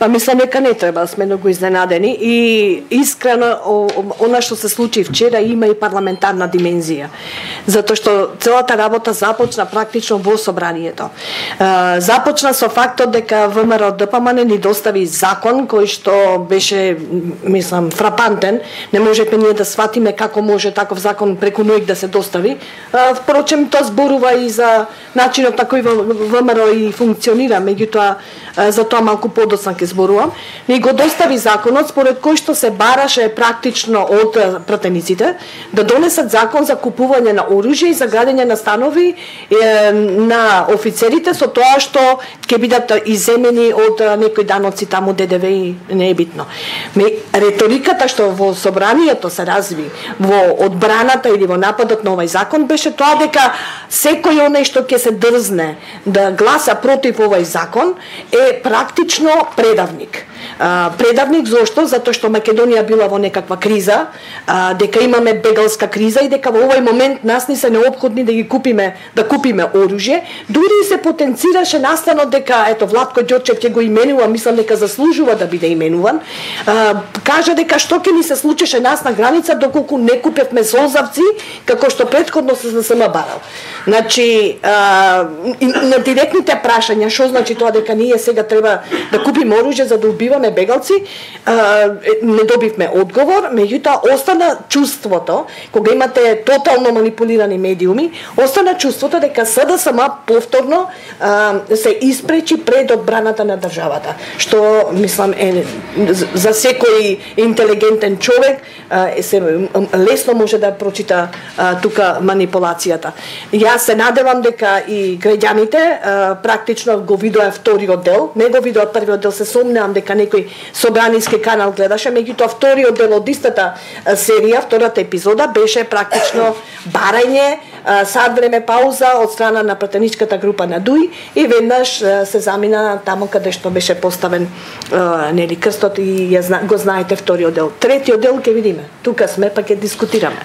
Па мислам дека не треба, сме многу изненадени и искрено она што се случи вчера има и парламентарна димензија. Затоа што целата работа започна практично во собранието. Започна со фактот дека ВМРО ДПМН ни достави закон кој што беше, мислам, фрапантен. Не можеме ние да сватиме како може таков закон преку ноќ да се достави. Впрочем, тоа зборува и за начинот на кој ВМРО и функционира, меѓутоа за тоа малку подоцна ќе зборувам. Ни го достави законот според кој што се бараше практично од пратениците да донесат закон за купување на оружје и за градење на станови на офицерите со тоа што ќе бидат иземени од некои даноци таму ДДВ и не е битно. Реториката што во собранието се разви во одбраната или во нападот на овој закон беше тоа дека секој оној што ќе се дрзне да гласа против овој закон е практично предавник. Предавник зошто? Затоа што Македонија била во некаква криза, дека имаме бегалска криза и дека во овој момент нас не се неопходни да купиме оружје. Дури се потенцираше настанот дека ето Владко Ѓорчев ќе го именува, мислам дека заслужува да биде именуван. Кажа дека што ќе ни се случеше нас на граница доколку не купевме зозавци како што претходно се барал. Значи, на директните прашања што значи тоа дека ние сега треба да купиме оружје за да убиваме бегалци, не добивме одговор, меѓутоа остана чувството, кога имате тотално манипулирани медиуми, остана чувството дека СДСМ повторно се испречи пред одбраната на државата, што мислам е за секој интелигентен човек лесно може да прочита тука манипулацијата. Јас се надевам дека и граѓаните практично го видоа вториот дел, не го видоа првиот дел, се сомневам дека некој собраниски канал гледаше, меѓутоа вториот дел од истата серија, втората епизода беше практично барање, сад време пауза од страна на пратеничката група на ДУИ и веднаш се замина таму каде што беше поставен нели крстот и го знаете вториот дел. Третиот дел ќе видиме. Тука сме па ќе дискутираме.